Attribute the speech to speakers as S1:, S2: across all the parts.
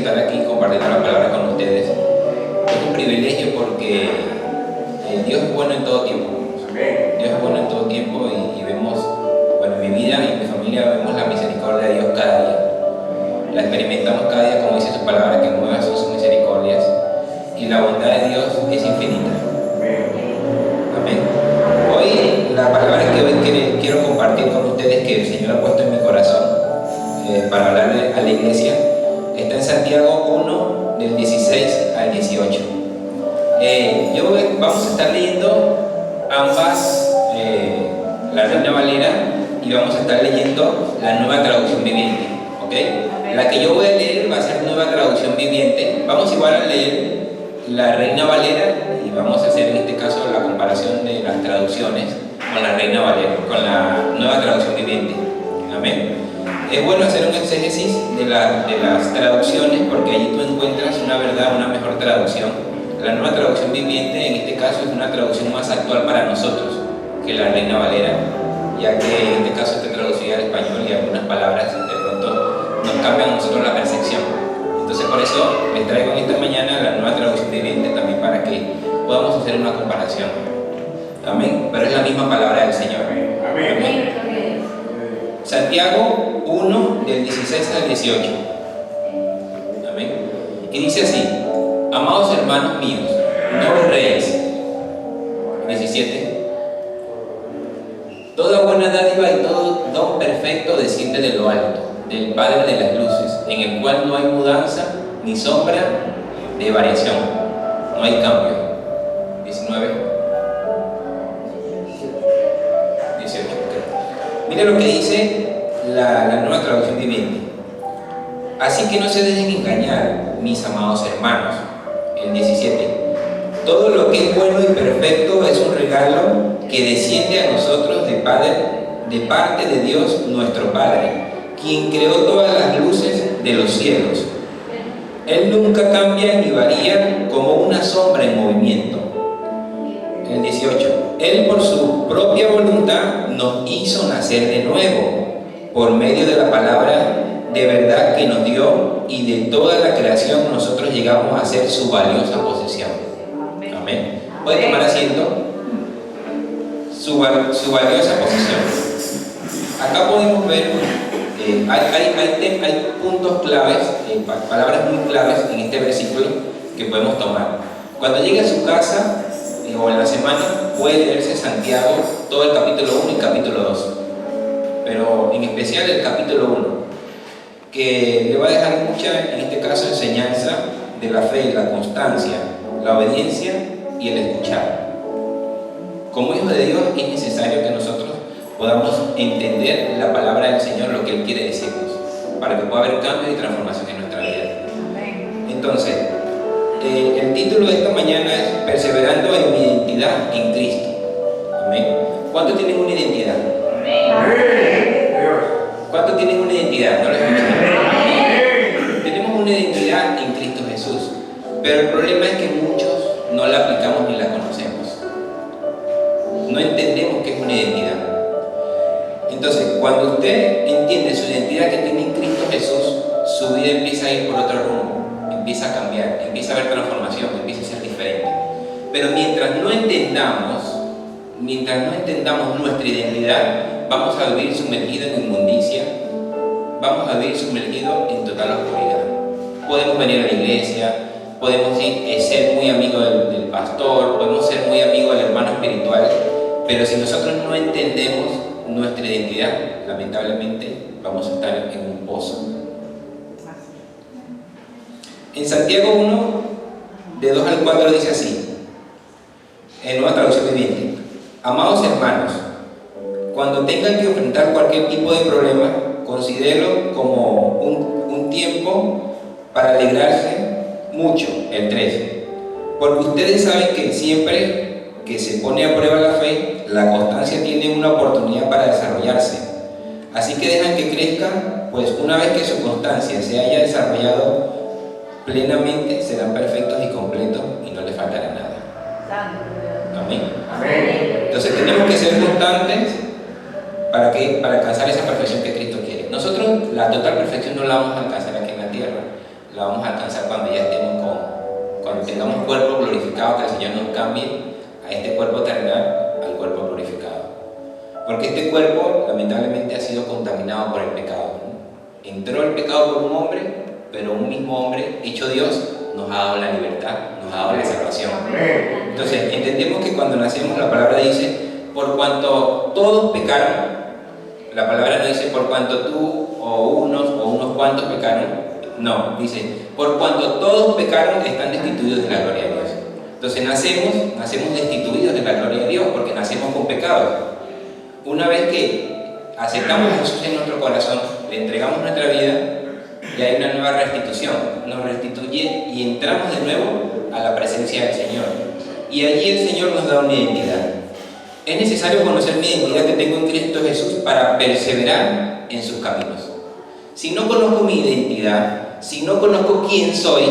S1: estar aquí compartiendo la palabra con ustedes. Es un privilegio porque Dios es bueno en todo tiempo. Dios es bueno en todo tiempo y vemos, bueno, en mi vida y en mi familia vemos la misericordia de Dios cada día. La experimentamos cada día, como dice su palabra, que nuevas son sus misericordias y la bondad de Dios es infinita. Amén. Hoy, la palabra que hoy quiero compartir con ustedes, que el Señor ha puesto en mi corazón para hablarle a la iglesia, está en Santiago 1, del 16 al 18. Vamos a estar leyendo ambas, la Reina Valera, y vamos a estar leyendo la Nueva Traducción Viviente, ¿ok? La que yo voy a leer va a ser Nueva Traducción Viviente. Vamos igual a leer la Reina Valera y vamos a hacer en este caso la comparación de las traducciones con la Reina Valera, con la Nueva Traducción Viviente. Amén. Es bueno hacer un exégesis de las traducciones, porque allí tú encuentras una verdad, una mejor traducción. La Nueva Traducción Viviente en este caso es una traducción más actual para nosotros que la Reina Valera, ya que en este caso está traducida al español y algunas palabras de pronto nos cambian a nosotros la percepción. Entonces por eso les traigo en esta mañana la Nueva Traducción Viviente también para que podamos hacer una comparación. Amén. Pero es la misma palabra del Señor. Amén. Santiago 1, del 16 al 18. Amén. Y dice así: amados hermanos míos, no os reéis. 17. Toda buena dádiva y todo don perfecto desciende de lo alto, del Padre de las luces, en el cual no hay mudanza ni sombra de variación, no hay cambio. 19. 18. Mira lo que dice la Nueva Traducción Viviente. Así que no se dejen engañar, mis amados hermanos. El 17. Todo lo que es bueno y perfecto es un regalo que desciende a nosotros de parte de Dios nuestro Padre, quien creó todas las luces de los cielos. Él nunca cambia ni varía como una sombra en movimiento. El 18. Él por su propia voluntad nos hizo nacer de nuevo por medio de la palabra de verdad que nos dio, y de toda la creación nosotros llegamos a ser su valiosa posesión. Amén. ¿Puede tomar asiento? Su valiosa posesión. Acá podemos ver, hay puntos claves, palabras muy claves en este versículo que podemos tomar. Cuando llegue a su casa o en la semana, puede leerse Santiago, todo el capítulo 1 y capítulo 2. Pero en especial el capítulo 1, que le va a dejar mucha, en este caso, enseñanza de la fe, la constancia, la obediencia y el escuchar. Como hijos de Dios es necesario que nosotros podamos entender la palabra del Señor, lo que Él quiere decirnos, para que pueda haber cambio y transformación en nuestra vida. Entonces, el título de esta mañana es Perseverando en mi identidad en Cristo. Amén. ¿Cuántos tienen una identidad? ¿Cuántos tienen una identidad? ¿No lo escuchan? Tenemos una identidad en Cristo Jesús, pero el problema es que muchos no la aplicamos ni la conocemos. No entendemos qué es una identidad. Entonces, cuando usted entiende su identidad que tiene en Cristo Jesús, su vida empieza a ir por otro rumbo, empieza a cambiar, empieza a haber transformación, empieza a ser diferente. Pero mientras no entendamos nuestra identidad, vamos a vivir sumergidos en inmundicia, vamos a vivir sumergidos en total oscuridad. Podemos venir a la iglesia, podemos ser muy amigos del pastor, podemos ser muy amigos del hermano espiritual, pero si nosotros no entendemos nuestra identidad, lamentablemente vamos a estar en un pozo. En Santiago 1, de 2 al 4 dice así, en Nueva Traducción Viviente: amados hermanos, cuando tengan que enfrentar cualquier tipo de problema, considérelo como un tiempo para alegrarse mucho. El 3. Porque ustedes saben que siempre que se pone a prueba la fe, la constancia tiene una oportunidad para desarrollarse. Así que dejan que crezca, pues una vez que su constancia se haya desarrollado plenamente, serán perfectos y completos y no les faltará nada. Amén. Entonces tenemos que ser constantes para alcanzar esa perfección que Cristo quiere. Nosotros la total perfección no la vamos a alcanzar aquí en la tierra. la vamos a alcanzar cuando ya estemos cuando tengamos cuerpo glorificado, que el Señor nos cambie a este cuerpo terrenal al cuerpo glorificado. Porque este cuerpo lamentablemente ha sido contaminado por el pecado, ¿no? Entró el pecado por un hombre, pero un mismo hombre hecho Dios nos ha dado la libertad, nos ha dado la salvación. Entonces entendemos que cuando nacemos la palabra dice, por cuanto todos pecaron, la palabra no dice por cuanto tú o unos cuantos pecaron, no, dice por cuanto todos pecaron están destituidos de la gloria de Dios. Entonces nacemos destituidos de la gloria de Dios porque nacemos con pecado. Una vez que aceptamos a Jesús en nuestro corazón, le entregamos nuestra vida, y hay una nueva restitución, nos restituye y entramos de nuevo a la presencia del Señor. Y allí el Señor nos da una identidad. Es necesario conocer mi identidad que tengo en Cristo Jesús para perseverar en sus caminos. Si no conozco mi identidad, si no conozco quién soy,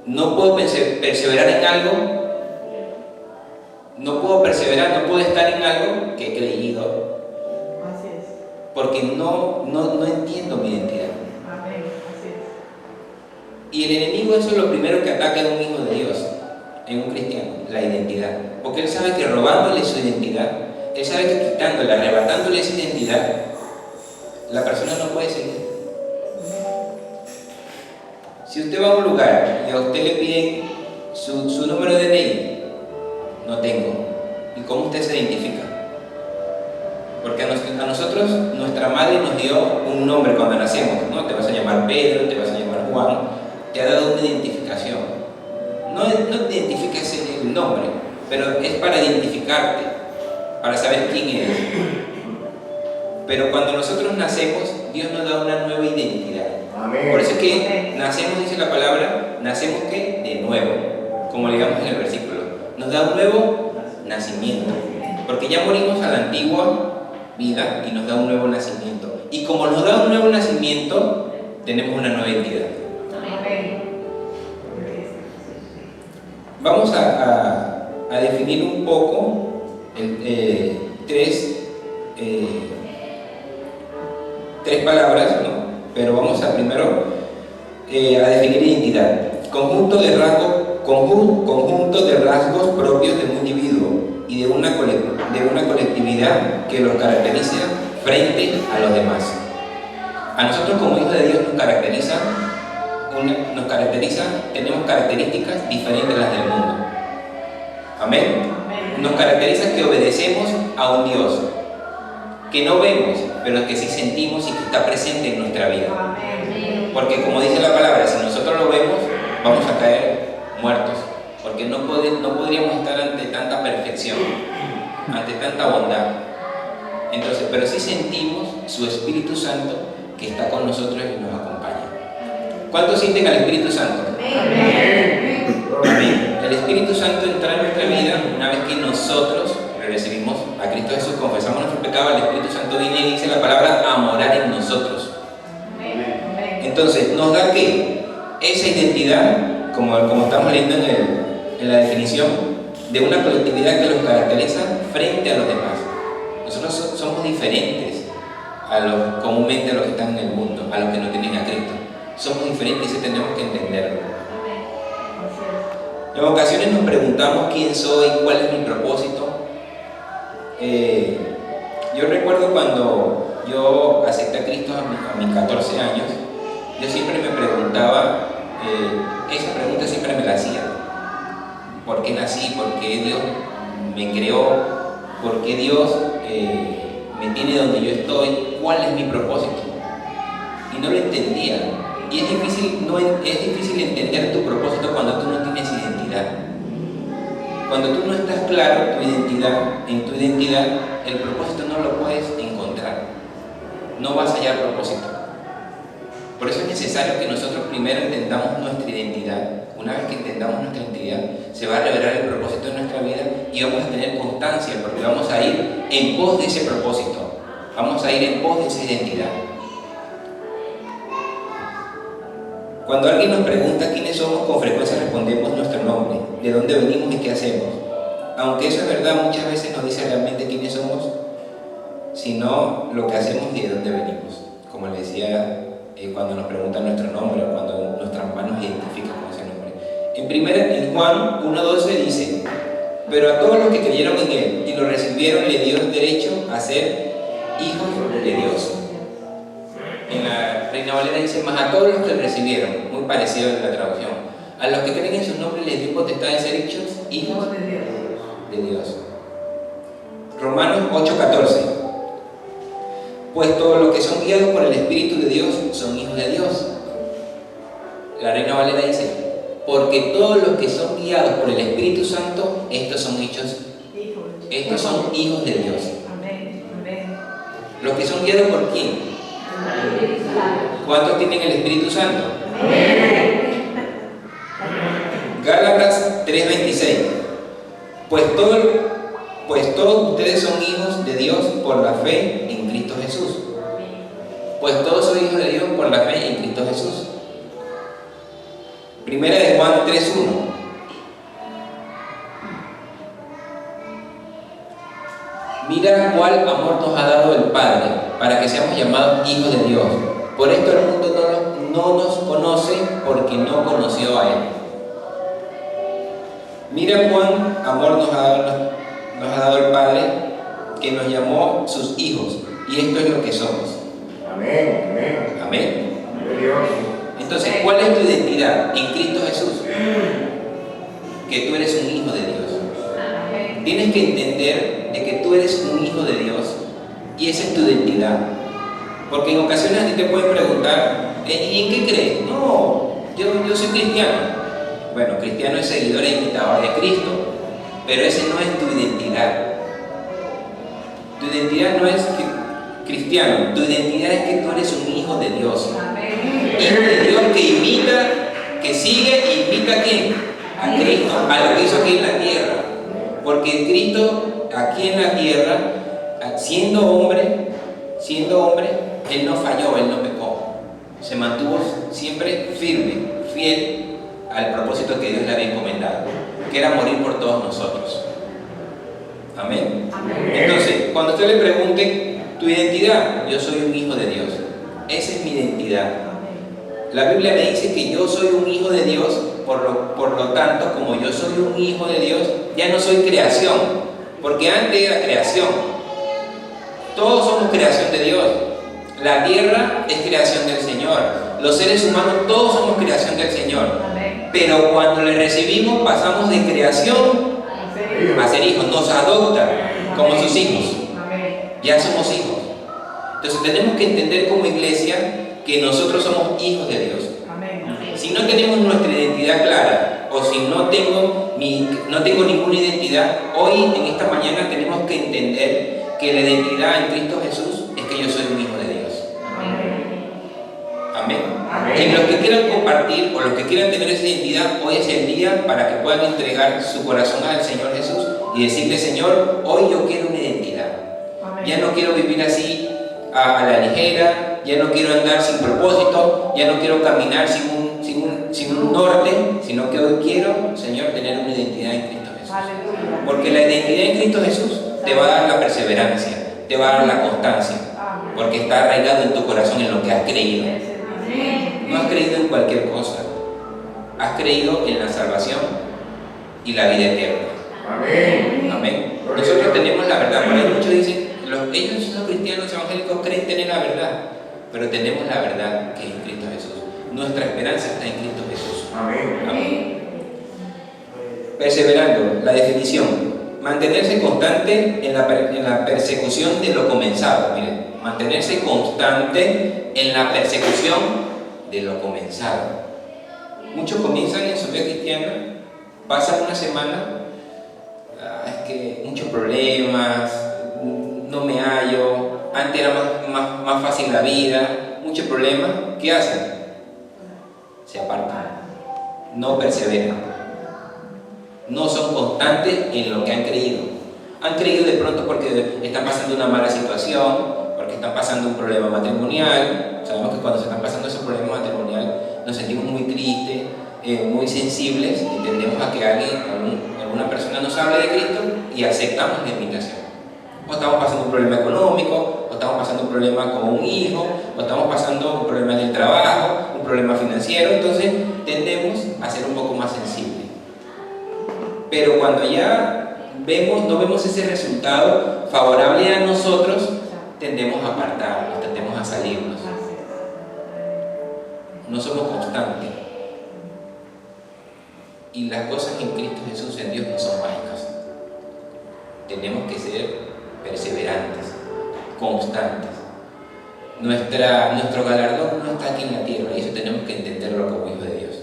S1: no puedo perseverar en algo, no puedo estar en algo que he creído, porque no entiendo mi identidad. Y el enemigo, eso es lo primero que ataca en un hijo de Dios, en un cristiano, la identidad. Porque él sabe que robándole su identidad, él sabe que quitándole, arrebatándole esa identidad, la persona no puede seguir. Si usted va a un lugar y a usted le piden su número de DNI, no tengo. ¿Y cómo usted se identifica? Porque a nosotros, nuestra madre nos dio un nombre cuando nacemos, ¿no? Te vas a llamar Pedro, te vas a llamar Juan, te ha dado una identificación. No te identificas en el nombre, pero es para identificarte, para saber quién eres. Pero cuando nosotros nacemos, Dios nos da una nueva identidad. Amén. Por eso es que nacemos, dice la palabra, nacemos ¿qué? De nuevo, como leíamos en el versículo. Nos da un nuevo nacimiento, porque ya morimos a la antigua vida y nos da un nuevo nacimiento. Y como nos da un nuevo nacimiento, tenemos una nueva identidad. Vamos a definir un poco tres palabras, ¿no? Pero vamos a primero a definir identidad. Conjunto de rasgos propios de un individuo y de una colectividad que los caracteriza frente a los demás. A nosotros como hijos de Dios tenemos características diferentes a las del mundo. Amén. Nos caracteriza que obedecemos a un Dios que no vemos, pero que sí sentimos y que está presente en nuestra vida. Porque como dice la palabra, si nosotros lo vemos, vamos a caer muertos, porque no podríamos estar ante tanta perfección, ante tanta bondad. Entonces, pero sí sentimos su Espíritu Santo que está con nosotros y nos acompaña. ¿Cuántos sienten al Espíritu Santo? Amén. El Espíritu Santo entra en nuestra vida una vez que nosotros recibimos a Cristo Jesús, confesamos nuestro pecado, el Espíritu Santo viene y dice la palabra a morar en nosotros. Entonces, nos da que esa identidad, como estamos leyendo en la definición, de una colectividad que los caracteriza frente a los demás. Nosotros somos diferentes comúnmente a los que están en el mundo, a los que no tienen a Cristo. Somos diferentes y eso tenemos que entenderlo. En ocasiones nos preguntamos quién soy, cuál es mi propósito. Yo recuerdo cuando yo acepté a Cristo a mis 14 años, yo siempre me preguntaba, esa pregunta siempre me la hacía. ¿Por qué nací? ¿Por qué Dios me creó? ¿Por qué Dios me tiene donde yo estoy? ¿Cuál es mi propósito? Y no lo entendía. Y es difícil entender tu propósito cuando tú no tienes identidad. Cuando tú no estás claro en tu identidad, el propósito no lo puedes encontrar. No vas a hallar propósito. Por eso es necesario que nosotros primero entendamos nuestra identidad. Una vez que entendamos nuestra identidad, se va a revelar el propósito de nuestra vida y vamos a tener constancia, porque vamos a ir en pos de ese propósito. Vamos a ir en pos de esa identidad. Cuando alguien nos pregunta quiénes somos, con frecuencia respondemos nuestro nombre, de dónde venimos y qué hacemos. Aunque eso es verdad, muchas veces no dice realmente quiénes somos, sino lo que hacemos y de dónde venimos. Como le decía cuando nos preguntan nuestro nombre o cuando nuestra mamá nos identifica con ese nombre. En Juan 1:12 dice: pero a todos los que creyeron en Él y lo recibieron le dio derecho a ser hijos de Dios. En la Reina Valera dice: más a todos los que recibieron, muy parecido a la traducción. A los que creen en su nombre les dio potestad de ser hechos hijos de Dios. Romanos 8:14. Pues todos los que son guiados por el Espíritu de Dios son hijos de Dios. La Reina Valera dice: porque todos los que son guiados por el Espíritu Santo, estos son hijos de Dios.
S2: Amén. Amén.
S1: Los que son guiados por ¿quién? ¿Cuántos tienen el Espíritu Santo? Gálatas 3:26. Pues todos ustedes son hijos de Dios por la fe en Cristo Jesús. Pues todos son hijos de Dios por la fe en Cristo Jesús. Primera de Juan 3:1. Mira cuál amor nos ha dado el Padre para que seamos llamados hijos de Dios. Por esto el mundo no nos conoce porque no conoció a Él. Mira cuán amor nos ha dado el Padre, que nos llamó sus hijos, y esto es lo que somos.
S3: Amén. Amén.
S1: Amén.
S3: Dios.
S1: Entonces, ¿cuál es tu identidad? En Cristo Jesús. Que tú eres un hijo de Dios. Tienes que entender de que tú eres un hijo de Dios y esa es tu identidad. Porque en ocasiones a ti te pueden preguntar: ¿y en qué crees? No, yo soy cristiano. Bueno, cristiano es seguidor e imitador de Cristo, pero ese no es tu identidad. Tu identidad no es cristiano, tu identidad es que tú eres un hijo de Dios. Hijo de Dios que imita, que sigue e imita ¿a quién? A Cristo, a lo que hizo aquí en la tierra. Porque Cristo aquí en la tierra, siendo hombre, Él no falló, Él no pecó. Se mantuvo siempre firme, fiel al propósito que Dios le había encomendado, que era morir por todos nosotros. Amén. Entonces, cuando usted le pregunte tu identidad, yo soy un hijo de Dios. Esa es mi identidad. La Biblia me dice que yo soy un hijo de Dios, por lo tanto, como yo soy un hijo de Dios, ya no soy creación, porque antes era creación. Todos somos creación de Dios. La tierra es creación del Señor. Los seres humanos todos somos creación del Señor. Pero cuando le recibimos pasamos de creación a ser hijos. Nos adoptan como sus hijos. Ya somos hijos. Entonces tenemos que entender como iglesia que nosotros somos hijos de Dios. Si no tenemos nuestra identidad clara, o si no tengo ninguna identidad, hoy en esta mañana tenemos que entender que la identidad en Cristo Jesús es que yo soy un hijo de Dios. Amén. En los que quieran compartir o los que quieran tener esa identidad, hoy es el día para que puedan entregar su corazón al Señor Jesús y decirle: Señor, hoy yo quiero una identidad. Ya no quiero vivir así a la ligera, ya no quiero andar sin propósito, ya no quiero caminar sin un norte, sino que hoy quiero, Señor, tener una identidad en Cristo Jesús. Porque la identidad en Cristo Jesús te va a dar la perseverancia, te va a dar la constancia, porque está arraigado en tu corazón en lo que has creído. No has creído en cualquier cosa, has creído en la salvación y la vida eterna. Amén. Nosotros tenemos la verdad. Por ahí muchos dicen: ellos, los cristianos evangélicos, creen tener la verdad, pero tenemos la verdad que es en Cristo Jesús. Nuestra esperanza está en Cristo Jesús. Amén. Perseverando, la definición: mantenerse constante en la persecución de lo comenzado. Miren, mantenerse constante en la persecución de lo comenzado. Muchos comienzan en su vida cristiana, pasan una semana, es que muchos problemas, no me hallo, antes era más fácil la vida, muchos problemas. ¿Qué hacen? Se apartan, no perseveran, no son constantes en lo que han creído. Han creído de pronto porque están pasando una mala situación, porque están pasando un problema matrimonial. Sabemos que cuando se están pasando esos problemas matrimoniales nos sentimos muy tristes, muy sensibles, entendemos a que alguna persona nos hable de Cristo y aceptamos la invitación. O estamos pasando un problema económico, o estamos pasando un problema con un hijo, o estamos pasando un problema en el trabajo, un problema financiero, entonces tendemos a ser un poco más sensibles. Pero cuando ya no vemos ese resultado favorable a nosotros, tendemos a apartarnos, tendemos a salirnos. No somos constantes. Y las cosas en Cristo Jesús, en Dios, no son mágicas. Tenemos que ser perseverantes, constantes. Nuestro galardón no está aquí en la tierra, y eso tenemos que entenderlo como hijos de Dios.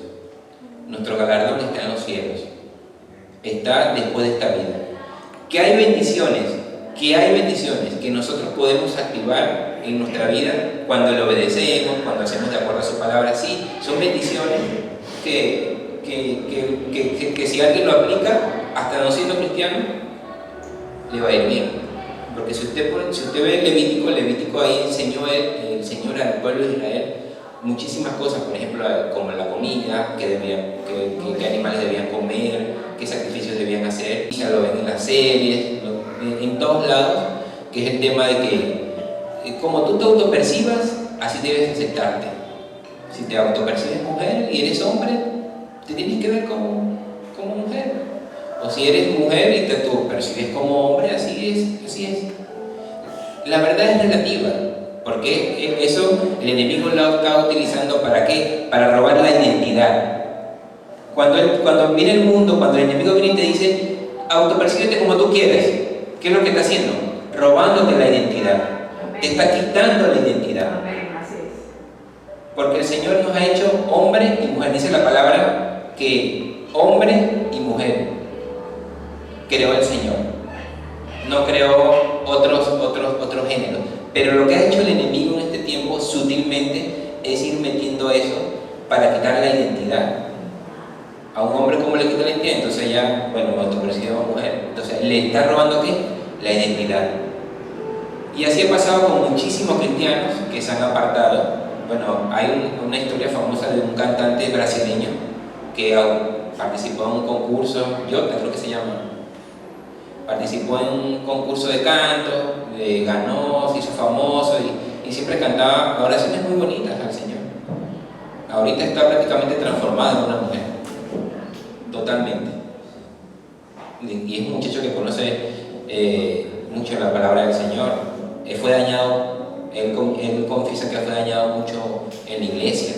S1: Nuestro galardón está en los cielos, está después de esta vida. Que hay bendiciones que nosotros podemos activar en nuestra vida cuando le obedecemos, cuando hacemos de acuerdo a su palabra. Sí, son bendiciones que si alguien lo aplica, hasta no siendo cristiano, le va a ir bien. Porque si usted ve Levítico ahí enseñó el Señor al pueblo de Israel muchísimas cosas, por ejemplo, como la comida, qué animales debían comer, qué sacrificios debían hacer. Y ya lo ven en las series, en todos lados, que es el tema de que como tú te autopercibas, así debes aceptarte. Si te autopercibes mujer y eres hombre, te tienes que ver como mujer. O si eres mujer y te autopercibes como hombre, así es. La verdad es relativa, porque eso el enemigo lo está utilizando ¿para qué? Para robar la identidad. Cuando viene el mundo, cuando el enemigo viene y te dice autopercíbete como tú quieres, ¿qué es lo que está haciendo? Robándote la identidad. Te está quitando la identidad. Porque el Señor nos ha hecho hombre y mujer. Dice la palabra que hombre y mujer creó el Señor. No creó otros géneros. Pero lo que ha hecho el enemigo en este tiempo sutilmente es ir metiendo eso para quitar la identidad. A un hombre, ¿cómo le quita la identidad? Entonces ya, me autopercibe como mujer. Entonces le está robando ¿qué? La identidad. Y así ha pasado con muchísimos cristianos que se han apartado. Bueno, hay una historia famosa de un cantante brasileño que participó en un concurso, Jota creo que se llama. Participó en un concurso de canto, ganó, se hizo famoso y siempre cantaba oraciones muy bonitas al Señor. Ahorita está prácticamente transformado en una mujer, totalmente. Y es un muchacho que conoce mucho la palabra del Señor. Fue dañado, él confiesa que fue dañado mucho en la iglesia.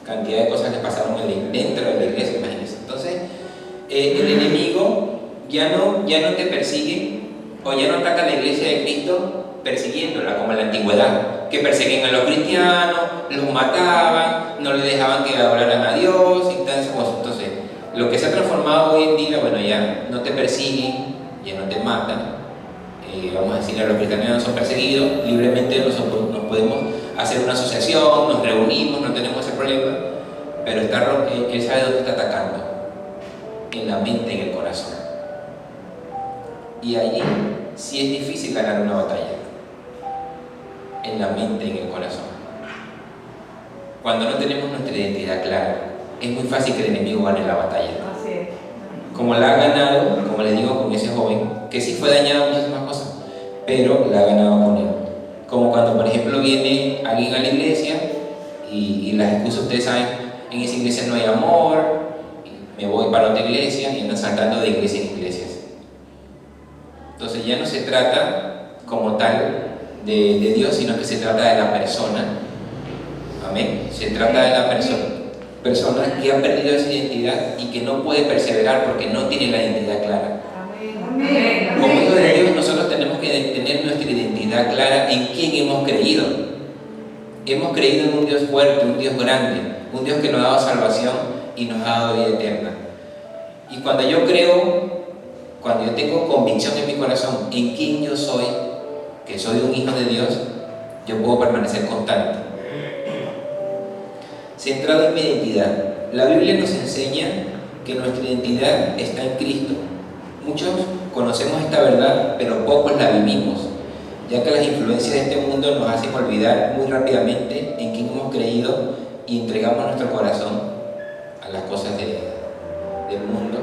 S1: Cantidad de cosas le pasaron dentro de la iglesia, imagínense. Entonces, el enemigo ya no te persigue o ya no ataca a la iglesia de Cristo persiguiéndola como en la antigüedad, que perseguían a los cristianos, los mataban, no le dejaban que adoraran a Dios y tal. Entonces, lo que se ha transformado hoy en día, ya no te persiguen, ya no te matan. Vamos a decirle a los cristianos no son perseguidos, libremente nos podemos hacer una asociación, nos reunimos, no tenemos ese problema, pero él sabe dónde está atacando, en la mente, en el corazón. Y allí sí es difícil ganar una batalla, en la mente, en el corazón. Cuando no tenemos nuestra identidad clara, es muy fácil que el enemigo gane la batalla. Como la ha ganado, como le digo con ese joven, que sí fue dañado muchísimas cosas, pero la ha ganado con él. Como cuando, por ejemplo, viene alguien a la iglesia y las excusas, ustedes saben, en esa iglesia no hay amor, me voy para otra iglesia y andan saltando de iglesia en iglesias. Entonces ya no se trata como tal de Dios, sino que se trata de la persona. Amén. Se trata de la persona que ha perdido esa identidad y que no puede perseverar porque no tiene la identidad clara.
S2: Amén.
S1: Como hijos de Dios, nosotros tenemos que tener nuestra identidad clara en quién hemos creído. Hemos creído en un Dios fuerte, un Dios grande, un Dios que nos ha dado salvación y nos ha dado vida eterna. Y cuando yo tengo convicción en mi corazón en quién yo soy, que soy un hijo de Dios, yo puedo permanecer constante. Centrado en mi identidad. La Biblia nos enseña que nuestra identidad está en Cristo. Muchos conocemos esta verdad, pero pocos la vivimos, ya que las influencias de este mundo nos hacen olvidar muy rápidamente en quién hemos creído y entregamos nuestro corazón a las cosas del mundo.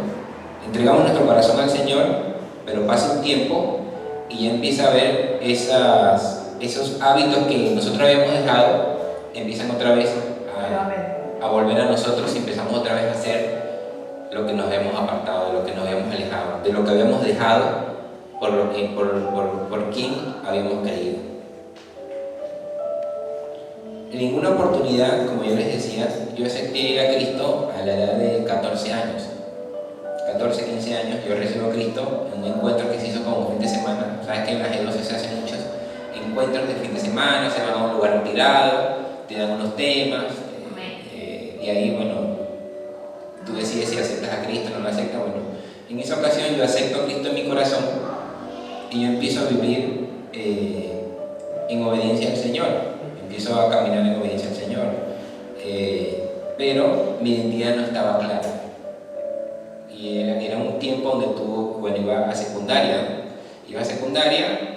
S1: Entregamos nuestro corazón al Señor, pero pasa un tiempo y ya empieza a haber esos hábitos que nosotros habíamos dejado empiezan otra vez a volver a nosotros y empezamos otra vez a hacer lo que nos habíamos apartado, de lo que nos habíamos alejado, de lo que habíamos dejado por quien habíamos caído. En ninguna oportunidad, como yo les decía, yo acepté a Cristo a la edad de 14 años. 14, 15 años, yo recibo a Cristo en un encuentro que se hizo como fin de semana. Sabes que en las G12 se hacen muchos encuentros de fin de semana, se van a un lugar retirado, te dan unos temas, y ahí, bueno, tú decides si aceptas a Cristo o no lo aceptas. Bueno, en esa ocasión yo acepto a Cristo en mi corazón y yo empiezo a vivir en obediencia al Señor, empiezo a caminar en obediencia al Señor, pero mi identidad no estaba clara. Y era un tiempo donde bueno, iba a secundaria,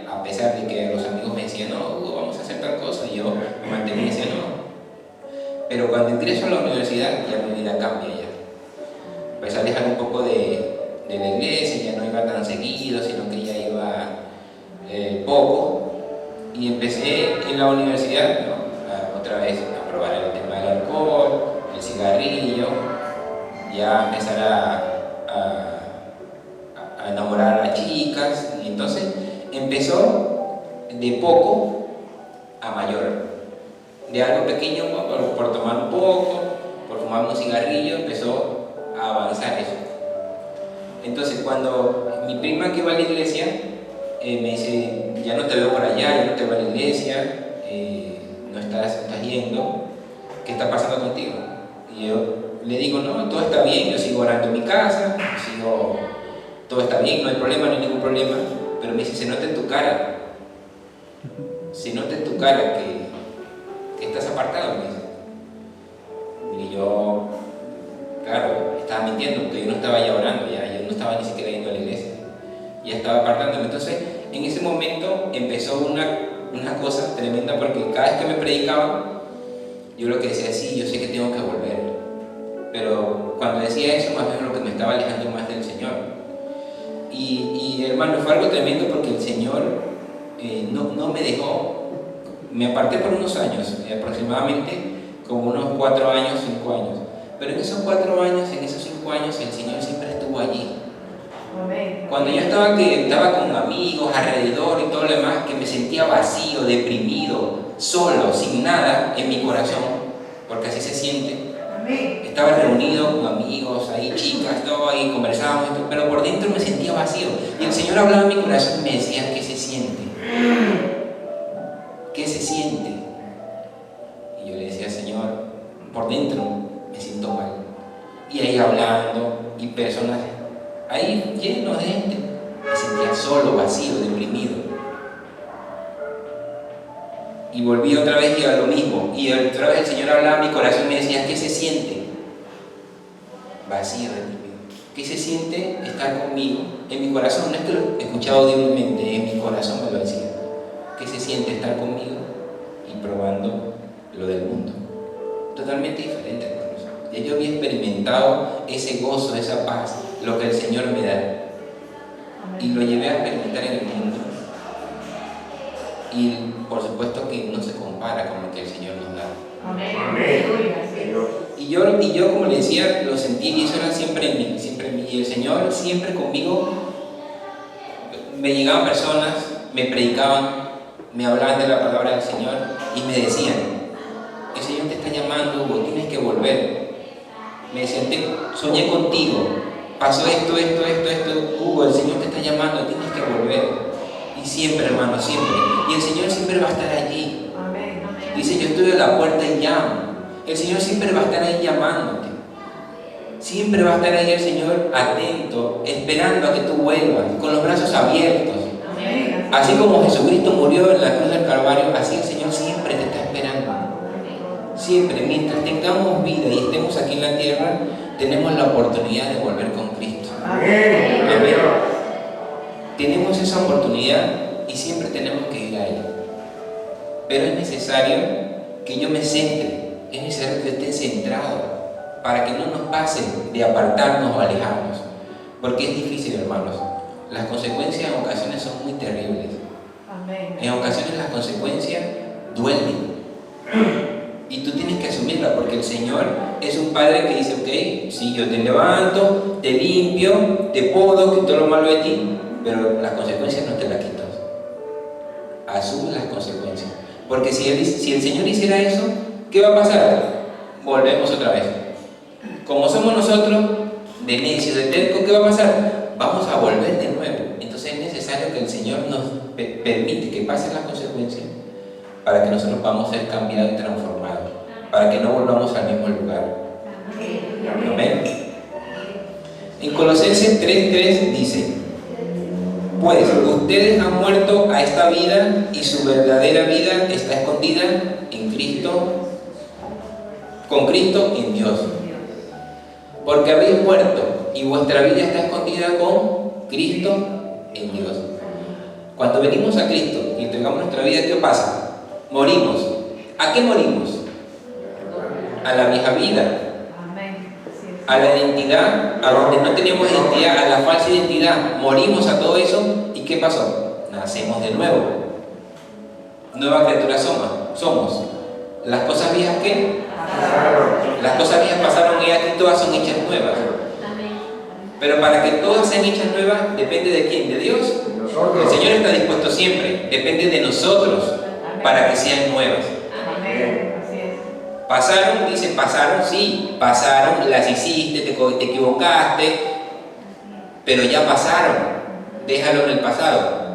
S1: a pesar de que los amigos me decían, no, vamos a hacer tal cosa, y yo me mantenía y decía, no. Pero cuando ingreso a la universidad, ya mi vida cambia ya. Empecé a alejar un poco de la iglesia, ya no iba tan seguido, sino que ya iba poco. Y empecé en la universidad, ¿no? Otra vez a probar el tema del alcohol, el cigarrillo, ya empezar a enamorar a chicas, y entonces empezó de poco a mayor, de algo pequeño por tomar un poco, por fumar un cigarrillo, empezó a avanzar eso. Entonces cuando mi prima que va a la iglesia me dice, ya no te veo por allá, ya no te veo a la iglesia, no estás yendo, ¿qué está pasando contigo? Y yo le digo, no, todo está bien, yo sigo orando en mi casa, todo está bien, no hay problema, no hay ningún problema. Pero me dice, se nota en tu cara que estás apartado, me dice. Y yo, claro, estaba mintiendo porque yo no estaba ya orando, yo no estaba ni siquiera yendo a la iglesia, ya estaba apartándome. Entonces, en ese momento empezó una cosa tremenda, porque cada vez que me predicaban, yo lo que decía, sí, yo sé que tengo que volver. Pero cuando decía eso, más bien lo que me estaba alejando más del Señor. Y hermano, fue algo tremendo, porque el Señor no me dejó. Me aparté por unos años, aproximadamente como unos 4 años, 5 años. Pero en esos 4 años, en esos 5 años, el Señor siempre estuvo allí. Cuando yo estaba con amigos alrededor y todo lo demás, que me sentía vacío, deprimido, solo, sin nada en mi corazón, porque así se siente. Estaba reunido con amigos, ahí chicas, todo ahí, conversábamos, pero por dentro me sentía vacío. Y el Señor hablaba en mi corazón y me decía, ¿qué se siente? ¿Qué se siente? Y yo le decía, Señor, por dentro me siento mal. Y ahí hablando, y personas ahí llenos de gente, me sentía solo, vacío, deprimido. Y volví otra vez y a lo mismo, y otra vez el Señor hablaba en mi corazón y me decía, ¿qué se siente? Vacío, deprimido. ¿Qué se siente estar conmigo? En mi corazón, no es que lo he escuchado audiblemente, en mi corazón me lo decía. ¿Qué se siente estar conmigo y probando lo del mundo? Totalmente diferente, hermanos. Ya yo había experimentado ese gozo, esa paz, lo que el Señor me da, y lo llevé a experimentar en el mundo. Y por supuesto que no se compara con lo que el Señor nos da. Y yo, como le decía, lo sentí, y eso era siempre en mí. Y el Señor siempre conmigo. Me llegaban personas, me predicaban, me hablaban de la palabra del Señor y me decían, el Señor te está llamando, vos tienes que volver. Me decían, soñé contigo, pasó esto, Hugo, el Señor te está llamando, tienes que volver. Y siempre, hermano, siempre. Y el Señor siempre va a estar allí. Dice, yo estoy a la puerta y llamo. El Señor siempre va a estar ahí llamándote. Siempre va a estar ahí el Señor atento, esperando a que tú vuelvas, con los brazos abiertos. Así como Jesucristo murió en la cruz del Calvario, así el Señor siempre te está esperando. Siempre, mientras tengamos vida y estemos aquí en la tierra, tenemos la oportunidad de volver con Cristo. Amén. Tenemos esa oportunidad y siempre tenemos que ir a Él. Pero es necesario que yo me centre, es necesario que esté centrado, para que no nos pase de apartarnos o alejarnos. Porque es difícil, hermanos. Las consecuencias en ocasiones son muy terribles. Amén. en ocasiones las consecuencias duelen. Y tú tienes que asumirla, porque el Señor es un Padre que dice, ok, sí, yo te levanto, te limpio, te podo, quito lo malo de ti, pero las consecuencias no te las quito. Asume las consecuencias. Porque si el Señor hiciera eso, ¿qué va a pasar? Volvemos otra vez. Como somos nosotros, de necios, de tercos, ¿qué va a pasar? Vamos a volver de nuevo. Entonces es necesario que el Señor nos permite que pasen las consecuencias para que nosotros podamos ser cambiados y transformados, para que no volvamos al mismo lugar. Amén. En Colosenses 3:3 dice: pues ustedes han muerto a esta vida y su verdadera vida está escondida en Cristo, con Cristo en Dios. Porque habéis muerto y vuestra vida está escondida con Cristo en Dios. Cuando venimos a Cristo y entregamos nuestra vida, ¿qué pasa? Morimos. ¿A qué morimos? A la vieja vida, a la identidad, a donde no tenemos identidad, a la falsa identidad. Morimos a todo eso. ¿Y qué pasó? Nacemos de nuevo. Nueva criatura somos. Las cosas viejas, ¿qué? Las cosas viejas pasaron y aquí todas son hechas nuevas. Pero para que todas sean hechas nuevas, ¿depende de quién? ¿De Dios? El Señor está dispuesto siempre. Depende de nosotros para que sean nuevas. Pasaron, dice, pasaron, sí, pasaron, las hiciste, te equivocaste, pero ya pasaron, déjalo en el pasado.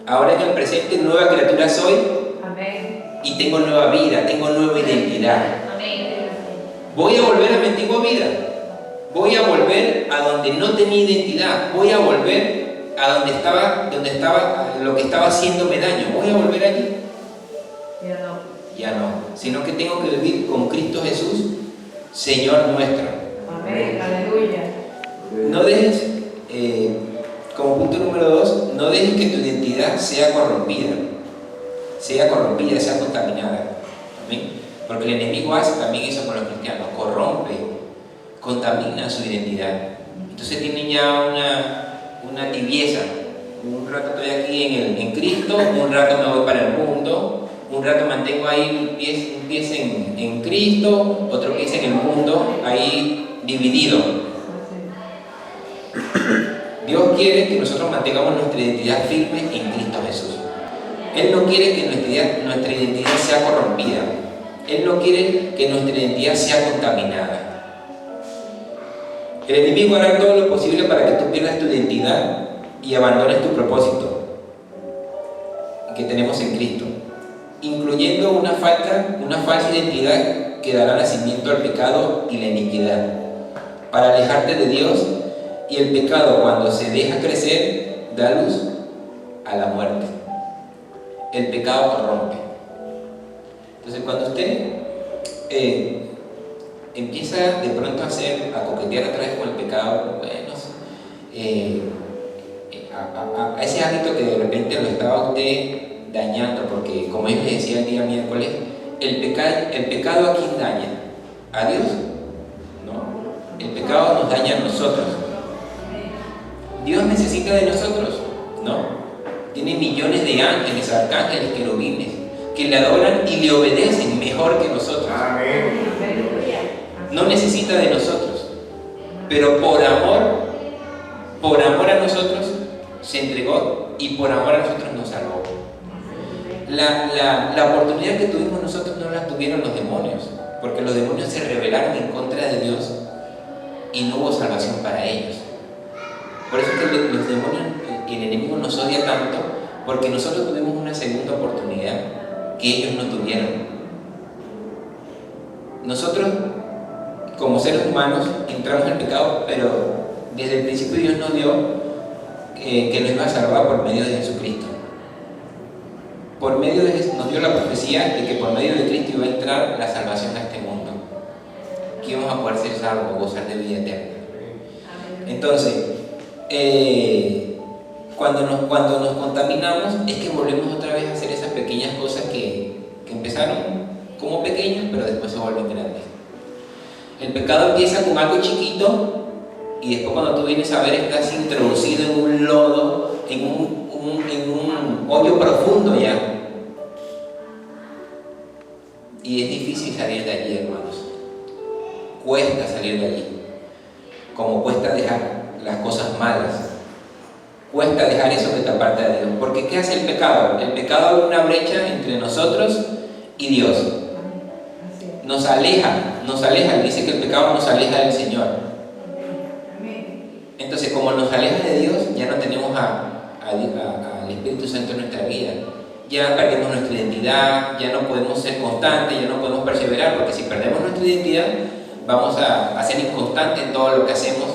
S1: Ahora en el presente, nueva criatura soy. Y tengo nueva vida, tengo nueva identidad. Voy a volver a mi antigua vida, voy a volver a donde no tenía identidad, voy a volver a donde estaba lo que estaba haciéndome daño, voy a volver allí. Ya no, sino que tengo que vivir con Cristo Jesús, Señor nuestro.
S2: Amén, aleluya.
S1: No dejes, como punto número 2, no dejes que tu identidad sea corrompida, sea contaminada. Amén. Porque el enemigo hace también eso con los cristianos, corrompe, contamina su identidad. Entonces tienen ya una tibieza. Un rato estoy aquí en Cristo, un rato me voy para el mundo. Un rato mantengo ahí un pie en Cristo, otro pie en el mundo, ahí dividido. Dios quiere que nosotros mantengamos nuestra identidad firme en Cristo Jesús. Él no quiere que nuestra identidad sea corrompida. Él no quiere que nuestra identidad sea contaminada. El enemigo hará todo lo posible para que tú pierdas tu identidad y abandones tu propósito que tenemos en Cristo, incluyendo una falsa identidad que dará nacimiento al pecado y la iniquidad, para alejarte de Dios, y el pecado, cuando se deja crecer, da luz a la muerte. El pecado corrompe. Entonces, cuando usted empieza de pronto a coquetear otra vez con el pecado, bueno, a ese hábito que de repente lo estaba usted dañando, porque como yo les decía el día miércoles, el pecado a quién daña, a Dios, no, el pecado nos daña a nosotros. Dios necesita de nosotros, no, tiene millones de ángeles, arcángeles, querubines que le adoran y le obedecen mejor que nosotros. No necesita de nosotros, pero por amor a nosotros se entregó y por amor a nosotros nos salvó. La oportunidad que tuvimos nosotros no la tuvieron los demonios, porque los demonios se rebelaron en contra de Dios y no hubo salvación para ellos. Por eso es que los demonios y el enemigo nos odia tanto, porque nosotros tuvimos una segunda oportunidad que ellos no tuvieron. Nosotros, como seres humanos, entramos en el pecado, pero desde el principio Dios nos dio que nos iba a salvar por medio de Jesucristo. Por medio de nos dio la profecía de que por medio de Cristo iba a entrar la salvación a este mundo, que íbamos a poder ser salvos, gozar de vida eterna. Entonces, cuando nos contaminamos, es que volvemos otra vez a hacer esas pequeñas cosas que empezaron como pequeñas, pero después se vuelven grandes. El pecado empieza con algo chiquito y después, cuando tú vienes a ver, estás introducido en un lodo, en en un hoyo profundo ya. Y es difícil salir de allí, hermanos. Cuesta salir de allí. Como cuesta dejar las cosas malas. Cuesta dejar eso que te aparta de Dios. Porque ¿qué hace el pecado? El pecado abre una brecha entre nosotros y Dios. Nos aleja. Dice que el pecado nos aleja del Señor. Entonces, como nos aleja de Dios, ya no tenemos al Espíritu Santo en nuestra vida. Ya perdemos nuestra identidad, ya no podemos ser constantes, ya no podemos perseverar, porque si perdemos nuestra identidad, vamos a ser inconstantes en todo lo que hacemos,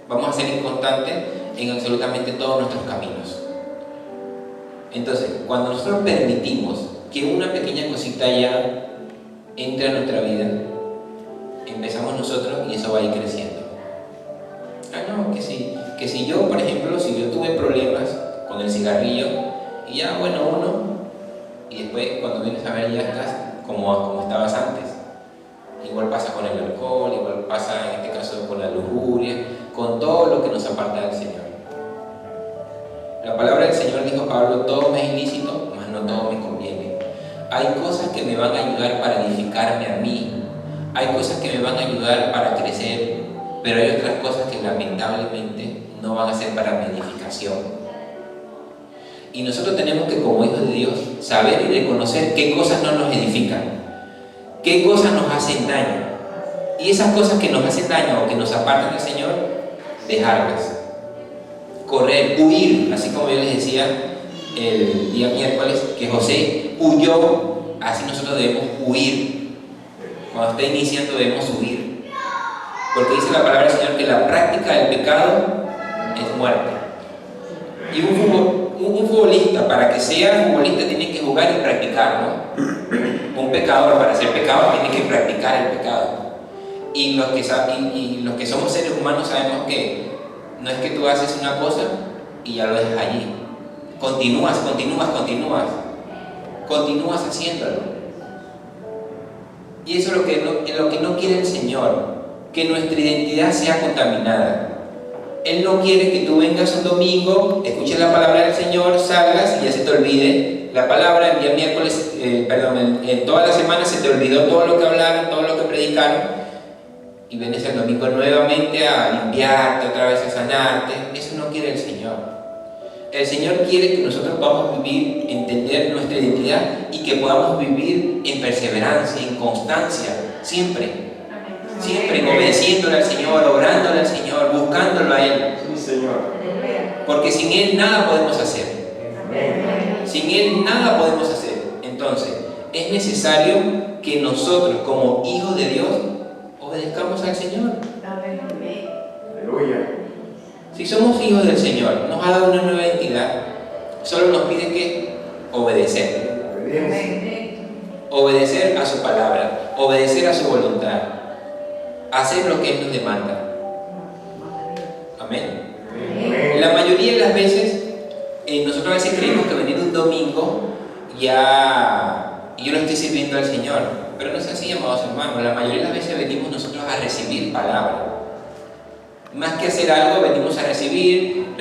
S1: vamos a ser inconstantes en absolutamente todos nuestros caminos. Entonces, cuando nosotros permitimos que una pequeña cosita ya entre a nuestra vida, empezamos nosotros y eso va a ir creciendo. No, que si yo, por ejemplo, si yo tuve problemas con el cigarrillo, y ya, bueno, uno, y después cuando vienes a ver ya estás como estabas antes. Igual pasa con el alcohol, igual pasa en este caso con la lujuria, con todo lo que nos aparta del Señor. La palabra del Señor, dijo Pablo, todo me es ilícito, mas no todo me conviene. Hay cosas que me van a ayudar para edificarme a mí, hay cosas que me van a ayudar para crecer, pero hay otras cosas que lamentablemente no van a ser para mi edificación. Y nosotros tenemos que, como hijos de Dios, saber y reconocer qué cosas no nos edifican, qué cosas nos hacen daño. Y esas cosas que nos hacen daño o que nos apartan del Señor, dejarlas. Correr, huir, así como yo les decía el día miércoles, que José huyó, así nosotros debemos huir. Cuando está iniciando debemos huir. Porque dice la palabra del Señor que la práctica del pecado es muerte. Y un futbolista, para que sea futbolista, tiene que jugar y practicar, ¿no? Un pecador, para ser pecador, tiene que practicar el pecado. Y los que somos seres humanos sabemos que no es que tú haces una cosa y ya lo dejas allí. Continúas haciéndolo. Y eso es lo que no quiere el Señor, que nuestra identidad sea contaminada. Él no quiere que tú vengas un domingo, escuches la palabra del Señor, salgas y ya se te olvide la palabra. El día miércoles, en toda la semana se te olvidó todo lo que hablaron, todo lo que predicaron, y vienes el domingo nuevamente a limpiarte, otra vez a sanarte. Eso no quiere el Señor. El Señor quiere que nosotros podamos vivir, entender nuestra identidad y que podamos vivir en perseverancia, en constancia, siempre obedeciéndole al Señor, orándole al Señor, buscándolo a Él.
S3: Sí, Señor.
S1: Porque sin Él nada podemos hacer. Sin Él nada podemos hacer. Entonces, es necesario que nosotros, como hijos de Dios, obedezcamos al Señor.
S3: Aleluya.
S1: Si somos hijos del Señor, nos ha dado una nueva identidad, solo nos pide que obedecer. Obedecer a su palabra, obedecer a su voluntad, hacer lo que Él nos demanda. Amén. La mayoría de las veces, nosotros a veces creemos que venir un domingo ya yo lo estoy sirviendo al Señor, pero no es así, amados hermanos. La mayoría de las veces venimos nosotros a recibir palabra. Más que hacer algo, venimos a recibir,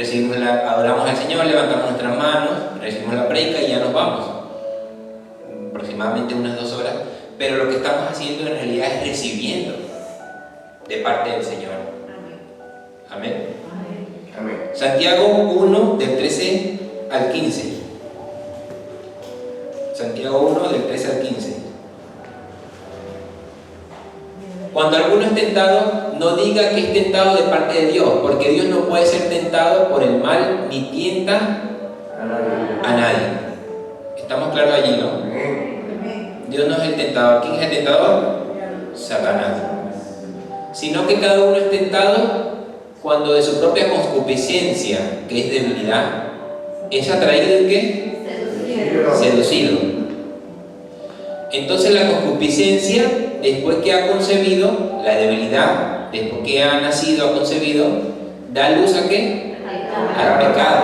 S1: adoramos al Señor, levantamos nuestras manos, recibimos la predica y ya nos vamos. Aproximadamente unas 2 horas, pero lo que estamos haciendo en realidad es recibiendo de parte del Señor. Amén.
S3: Amén.
S1: Santiago 1, del 13 al 15. Santiago 1, del 13 al 15. Cuando alguno es tentado, no diga que es tentado de parte de Dios, porque Dios no puede ser tentado por el mal, ni tienta a nadie. ¿Estamos claros allí, no? Dios no es el tentador. ¿Quién es el tentador? Satanás. Sino que cada uno es tentado cuando de su propia concupiscencia, que es debilidad, es atraído en ¿qué? Seducido. Entonces la concupiscencia, después que ha concebido, la debilidad, después que ha nacido, ha concebido, da luz ¿a qué? Al pecado.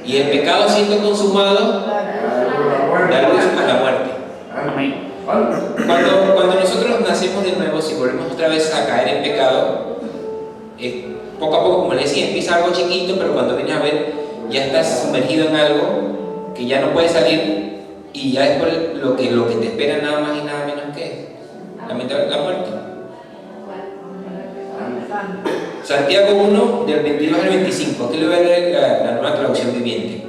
S1: Y el pecado siendo consumado, da luz a la muerte. Cuando nosotros nacemos de nuevo, si volvemos otra vez a caer en pecado, poco a poco, como les decía, empieza algo chiquito, pero cuando vienes a ver, ya estás sumergido en algo que ya no puedes salir y ya después lo que te espera nada más y nada menos que lamentablemente la muerte. Santiago 1, del 22 al 25. Aquí le voy a leer la nueva traducción viviente.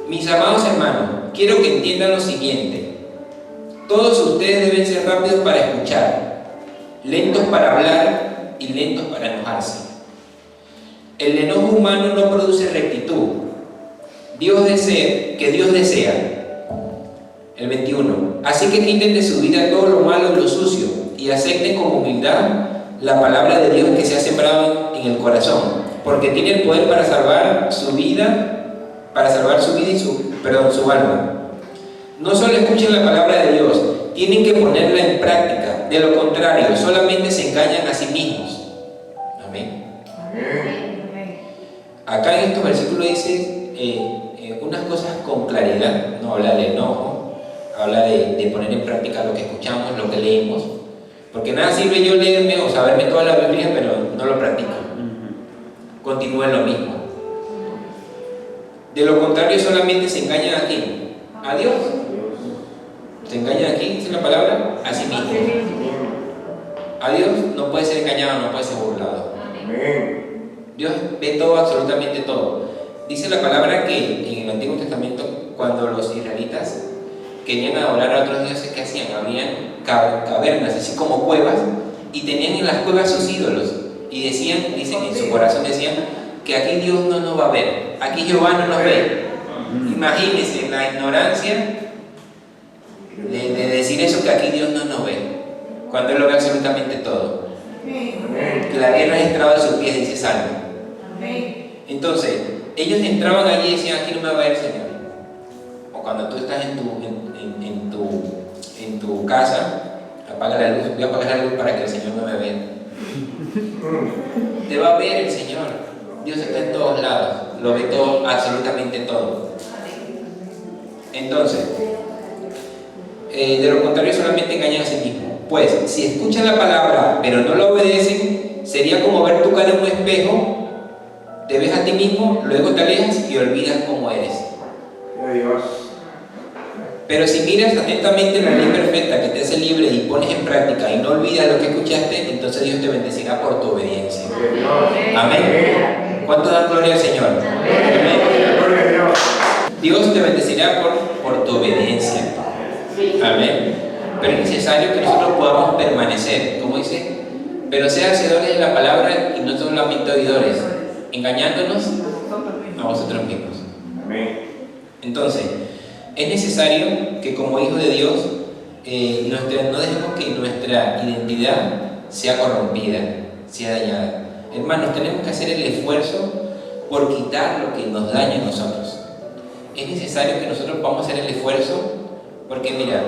S1: Mis amados hermanos, quiero que entiendan lo siguiente. Todos ustedes deben ser rápidos para escuchar, lentos para hablar y lentos para enojarse. El enojo humano no produce rectitud. Dios desea. El 21. Así que quiten de su vida todo lo malo y lo sucio y acepten con humildad la palabra de Dios que se ha sembrado en el corazón, porque tiene el poder para salvar su vida y su alma. No solo escuchen la palabra de Dios, tienen que ponerla en práctica. De lo contrario, solamente se engañan a sí mismos. Amén. Acá en estos versículos dice unas cosas con claridad. No habla de enojo, habla de poner en práctica lo que escuchamos, lo que leemos. Porque nada sirve yo leerme o saberme toda la Biblia, pero no lo practico. Continúa en lo mismo. De lo contrario, solamente se engañan a quién? A Dios. Se engañan aquí, dice la palabra, a sí mismo. A Dios no puede ser engañado, no puede ser burlado. Dios ve todo, absolutamente todo. Dice la palabra que en el Antiguo Testamento, cuando los israelitas querían adorar a otros dioses, ¿qué hacían? Habían cavernas, así como cuevas, y tenían en las cuevas sus ídolos. Y dicen en su corazón decían que aquí Dios no nos va a ver, aquí Jehová no nos ve. Imagínense la ignorancia de decir eso, que aquí Dios no nos ve, cuando Él lo ve absolutamente todo. Que la tierra es estrado de sus pies, dice Salmo. Entonces, ellos entraban allí y decían, aquí no me va a ver el Señor. O cuando tú estás en tu casa, apaga la luz, voy a apagar la luz para que el Señor no me vea. Te va a ver el Señor. Dios está en todos lados, lo ve todo, absolutamente todo. Entonces, de lo contrario solamente engañan a sí mismos. Pues, si escuchan la palabra pero no la obedecen, sería como ver tu cara en un espejo, te ves a ti mismo, luego te alejas y olvidas cómo eres.
S3: Dios.
S1: Pero si miras atentamente la ley perfecta que te hace libre y pones en práctica y no olvidas lo que escuchaste, entonces Dios te bendecirá por tu obediencia. Amén. ¿Cuánto dan gloria al Señor? Amén. Dios te bendecirá por tu obediencia. Amén. Pero es necesario que nosotros podamos permanecer, como dice, pero sean hacedores de la palabra y no solamente oidores, engañándonos a vosotros mismos.
S3: Amén.
S1: Entonces, es necesario que como hijos de Dios no dejemos que nuestra identidad sea corrompida, sea dañada. Hermanos, tenemos que hacer el esfuerzo por quitar lo que nos daña a nosotros. Es necesario que nosotros podamos hacer el esfuerzo, porque mira,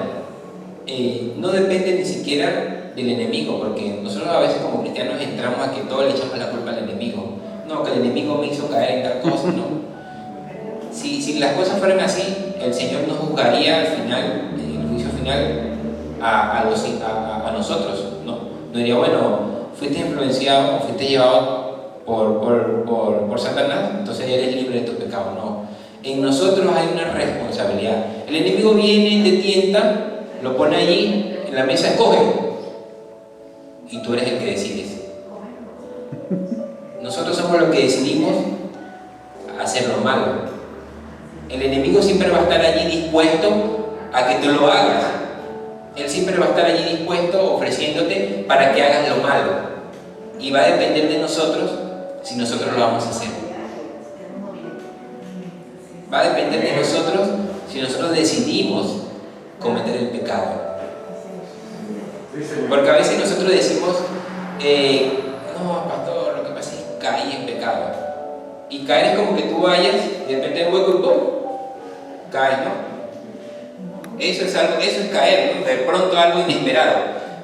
S1: no depende ni siquiera del enemigo, porque nosotros a veces como cristianos entramos a que todo le echamos la culpa al enemigo. No, que el enemigo me hizo caer en tal cosa, no. Si las cosas fueran así, el Señor nos juzgaría al final, en el juicio final, a nosotros, ¿no? No diría, bueno, fuiste influenciado o fuiste llevado por Satanás, entonces eres libre de tu pecado. No. En nosotros hay una responsabilidad. El enemigo viene, te tienta, lo pone allí, en la mesa, escoge. Y tú eres el que decides. Nosotros somos los que decidimos hacer lo malo. El enemigo siempre va a estar allí dispuesto a que tú lo hagas. Él siempre va a estar allí dispuesto, ofreciéndote para que hagas lo malo. Y va a depender de nosotros si nosotros lo vamos a hacer. Va a depender de nosotros si nosotros decidimos cometer el pecado. Porque a veces nosotros decimos, no, pastor, lo que pasa es que caí en pecado. Y caer es como que tú vayas y de repente el hueco y ¡pum! Caes, ¿no? Eso es caer, ¿no? De pronto algo inesperado.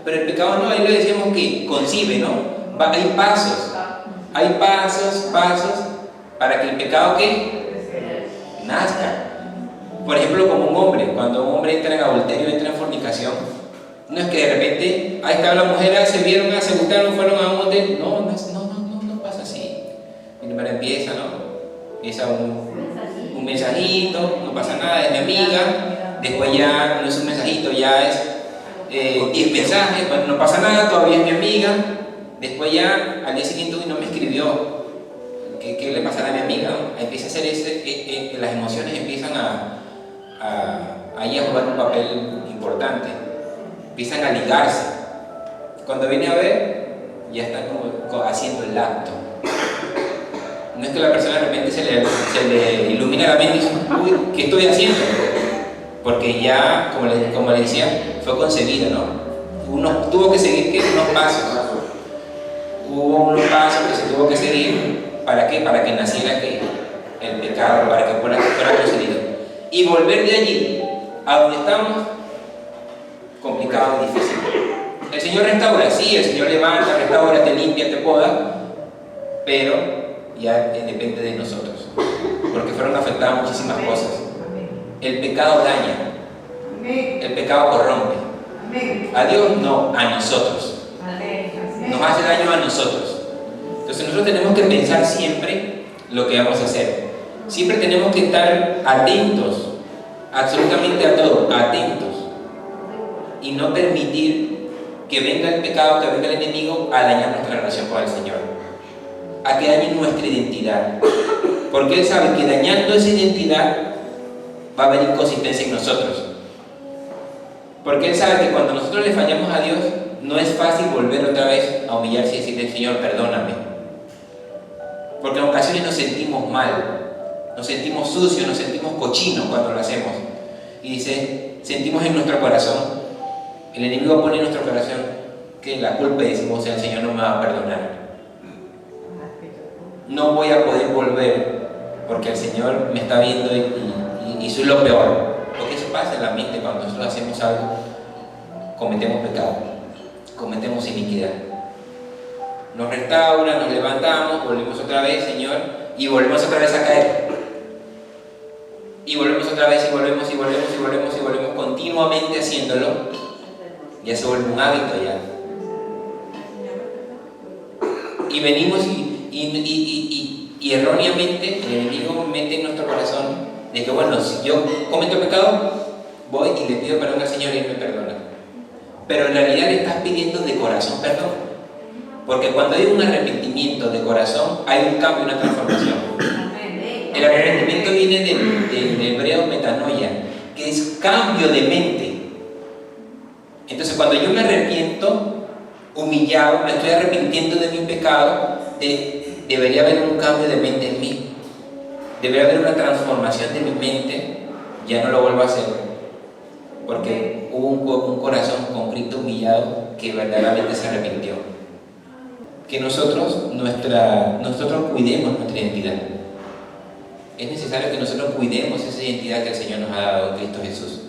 S1: Pero el pecado no, ahí le decíamos que concibe, ¿no? Hay pasos para que el pecado ¿qué? Nazca. Por ejemplo, como un hombre, cuando un hombre entra en adulterio, entra en fornicación, no es que de repente, ahí estaba la mujer, se vieron, se gustaron, fueron a un hotel. No pasa así. Y primero empieza, ¿no? es a un mensajito, no pasa nada, es mi amiga. Después ya no es un mensajito, ya es 10 mensajes, bueno, no pasa nada, todavía es mi amiga. Después ya al día siguiente no me escribió. ¿Qué le pasará a mi amiga? Empieza a hacer las emociones empiezan ahí a jugar un papel importante. Empiezan a ligarse. Cuando viene a ver, ya están como haciendo el acto. No es que la persona de repente se le ilumina la mente y dice, uy, ¿qué estoy haciendo? Porque ya, como le decía, fue concebida, ¿no? Uno tuvo que seguir unos pasos. Hubo unos pasos que se tuvo que seguir. ¿Para qué? Para que naciera el pecado, para que fuera concedido. Y volver de allí a donde estamos, complicado y difícil. El Señor restaura, sí, el Señor levanta, restaura, te limpia, te poda, pero ya depende de nosotros, porque fueron afectadas muchísimas cosas. El pecado daña, el pecado corrompe. A Dios no, a nosotros. Nos hace daño a nosotros. Entonces nosotros tenemos que pensar siempre lo que vamos a hacer. Siempre tenemos que estar atentos, absolutamente a todo, atentos. Y no permitir que venga el pecado, que venga el enemigo a dañar nuestra relación con el Señor. A que dañe nuestra identidad. Porque Él sabe que dañando esa identidad va a haber inconsistencia en nosotros. Porque Él sabe que cuando nosotros le fallamos a Dios, no es fácil volver otra vez a humillarse y decirle, Señor, perdóname. Porque en ocasiones nos sentimos mal, nos sentimos sucios, nos sentimos cochinos cuando lo hacemos. Y dice, sentimos en nuestro corazón, el enemigo pone en nuestro corazón que la culpa y decimos, el Señor no me va a perdonar. No voy a poder volver porque el Señor me está viendo y soy lo peor. Porque eso pasa en la mente cuando nosotros hacemos algo, cometemos pecado, cometemos iniquidad. Nos restaura, nos levantamos, volvemos otra vez, Señor, y volvemos otra vez a caer. Y volvemos otra vez, y volvemos continuamente haciéndolo. Ya se vuelve un hábito ya. Y venimos y erróneamente el enemigo mete en nuestro corazón de que, bueno, si yo cometo pecado, voy y le pido perdón al Señor y Él me perdona. Pero en realidad le estás pidiendo de corazón perdón. Porque cuando hay un arrepentimiento de corazón, hay un cambio, una transformación. El arrepentimiento viene del hebreo metanoia, que es cambio de mente. Entonces, cuando yo me arrepiento, humillado, me estoy arrepintiendo de mi pecado, debería haber un cambio de mente en mí. Debería haber una transformación de mi mente, ya no lo vuelvo a hacer. Porque hubo un corazón contrito, humillado, que verdaderamente se arrepintió. Que nosotros cuidemos nuestra identidad. Es necesario que nosotros cuidemos esa identidad que el Señor nos ha dado en Cristo Jesús.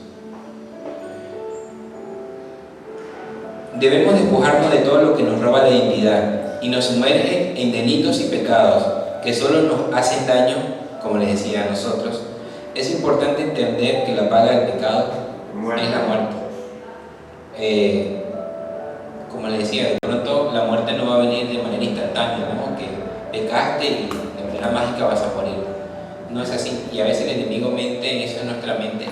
S1: Debemos despojarnos de todo lo que nos roba la identidad y nos sumerge en delitos y pecados que solo nos hacen daño, como les decía a nosotros. Es importante entender que la paga del pecado es la muerte. Como les decía, de pronto la muerte no va a venir de manera instantánea, ¿no? Que pecaste y de manera mágica vas a morir. No es así. Y a veces el enemigo mente en eso en nuestra mente.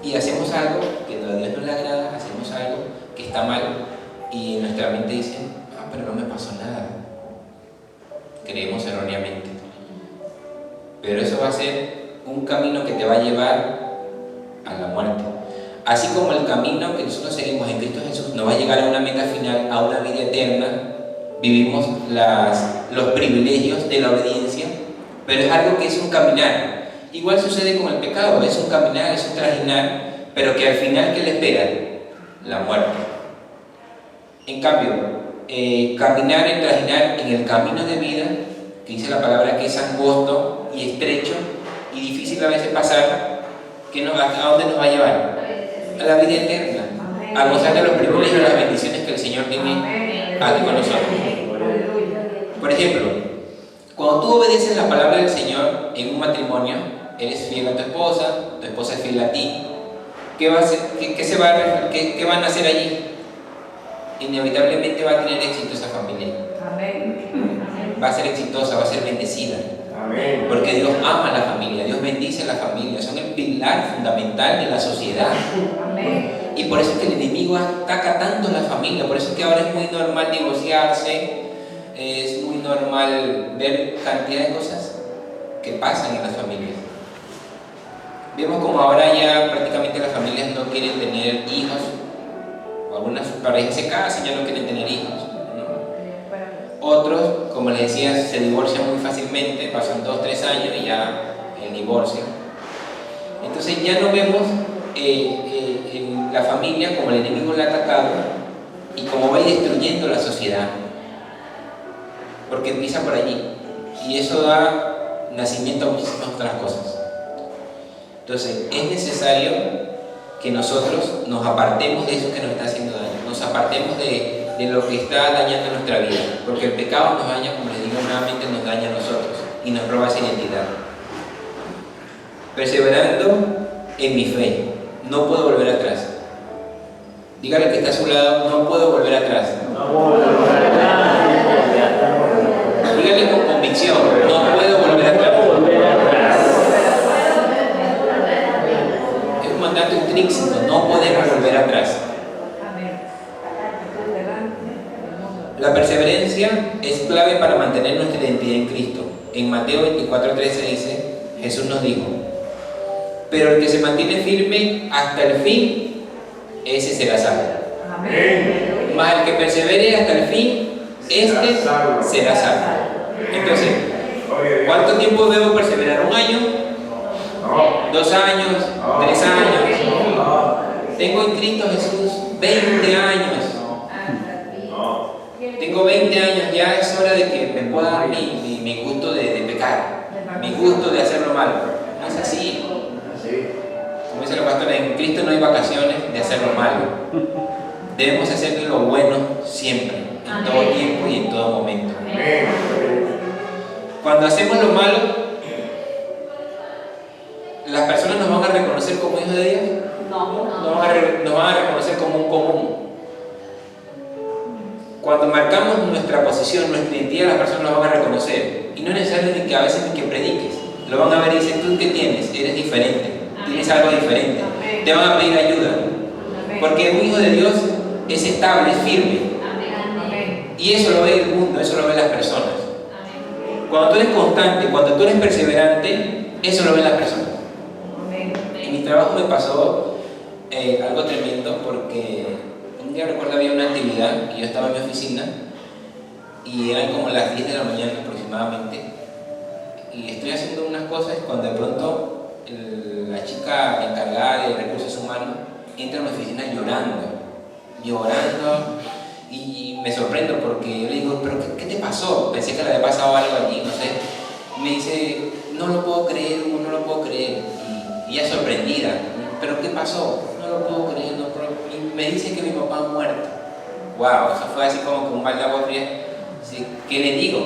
S1: Y hacemos algo que a Dios no le agrada, hacemos algo que está mal, y en nuestra mente dice, pero no me pasó nada. Creemos erróneamente. Pero eso va a ser un camino que te va a llevar a la muerte. Así como el camino que nosotros seguimos en Cristo Jesús nos va a llegar a una meta final, a una vida eterna, vivimos los privilegios de la obediencia, pero es algo que es un caminar. Igual sucede con el pecado, es un caminar, es un trajinar, pero que al final, ¿qué le espera? La muerte. En cambio, caminar y trajinar en el camino de vida, que dice la palabra que es angosto y estrecho y difícil a veces pasar, ¿a dónde nos va a llevar? A la vida eterna, a gozar de los privilegios y las bendiciones que el Señor tiene aquí con nosotros. Por ejemplo, cuando tú obedeces la palabra del Señor en un matrimonio, eres fiel a tu esposa es fiel a ti. ¿Qué van a hacer allí? Inevitablemente va a tener éxito esa familia. Va a ser exitosa, va a ser bendecida.
S3: Amén.
S1: Porque Dios ama a la familia, Dios bendice a la familia, son el pilar fundamental de la sociedad.
S2: Amén.
S1: Y por eso es que el enemigo ataca tanto a la familia, por eso es que ahora es muy normal divorciarse, es muy normal ver cantidad de cosas que pasan en las familias. Vemos como ahora ya prácticamente las familias no quieren tener hijos, o algunas parejas se casan y ya no quieren tener hijos, ¿no? Otros, como les decía, se divorcian muy fácilmente, pasan 2 o 3 años y ya el divorcio. Entonces ya no vemos en la familia como el enemigo la ha atacado y como va a ir destruyendo la sociedad, porque empieza por allí y eso da nacimiento a muchísimas otras cosas. Entonces es necesario que nosotros nos apartemos de eso que nos está haciendo daño, nos apartemos de lo que está dañando nuestra vida, porque el pecado nos daña, como les digo nuevamente, nos daña a nosotros y nos roba esa identidad. Perseverando en mi fe, no puedo volver atrás. Dígale que está a su lado, no puedo volver atrás. Dígale con convicción, no puedo volver atrás. Es un mandato intrínseco, no podemos volver atrás. La perseverancia es clave para mantener nuestra identidad en Cristo. En Mateo 24:13 dice, Jesús nos dijo: pero el que se mantiene firme hasta el fin, ese será salvo.
S2: Amén.
S1: Mas el que persevere hasta el fin, este será salvo. Entonces, ¿cuánto tiempo debo perseverar? ¿1 año?
S3: No.
S1: 2 años, 3 años. Tengo en Cristo Jesús 20 años.
S3: No.
S1: Tengo 20 años, ya es hora de que me pueda dar mi gusto de pecar, mi gusto de hacer lo malo. No es así.
S3: Sí.
S1: Como dice la pastora, en Cristo no hay vacaciones de hacer lo malo. Debemos hacer lo bueno siempre, en todo tiempo y en todo momento.
S3: Amén.
S1: Cuando hacemos lo malo, las personas nos van a reconocer como hijos de Dios, nos van a reconocer como un común. Cuando marcamos nuestra posición, nuestra identidad, las personas nos van a reconocer. Y no es necesario ni que a veces ni que prediques. Lo van a ver y dicen, ¿tú qué tienes? Eres diferente, tienes algo diferente. Te van a pedir ayuda. Porque un hijo de Dios es estable, es firme. Y eso lo ve el mundo, eso lo ven las personas. Cuando tú eres constante, cuando tú eres perseverante, eso lo ven las personas. En mi trabajo me pasó algo tremendo porque un día recuerdo había una actividad y yo estaba en mi oficina y eran como las 10 de la mañana aproximadamente y estoy haciendo unas cosas cuando de pronto la chica encargada de recursos humanos entra a mi oficina llorando y me sorprendo porque yo le digo, ¿pero qué te pasó? Pensé que le había pasado algo allí, no sé. Y me dice, no lo puedo creer, no lo puedo creer. Y ella sorprendida, ¿pero qué pasó? No lo puedo creer, no puedo. Y me dice que mi papá ha muerto. Wow, eso fue así como que un balde de agua fría. Así, ¿qué le digo?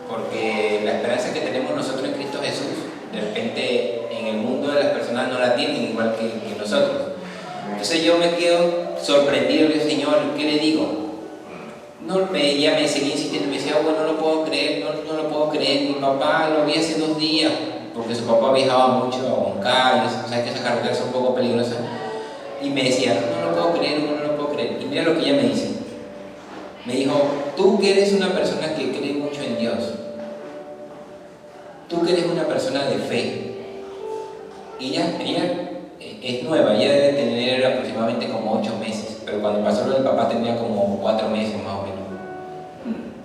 S1: Porque la esperanza que tenemos nosotros en Cristo Jesús, de repente en el mundo de las personas no la tienen igual que nosotros. Entonces yo me quedo sorprendido, le digo, Señor, ¿qué le digo? Ella me seguía insistiendo, me decía, bueno, no lo puedo creer, no lo puedo creer, mi papá lo vi hace 2 días, porque su papá viajaba mucho a Huancayo, sabes que esas carreteras son un poco peligrosas, y me decía, no lo puedo creer, no lo puedo creer. Y mira lo que ella me dice, me dijo, tú que eres una persona que cree mucho en Dios, tú que eres una persona de fe, y ella es nueva, ella debe tener aproximadamente como 8 meses, pero cuando pasó lo del papá tenía como 4 meses más o menos.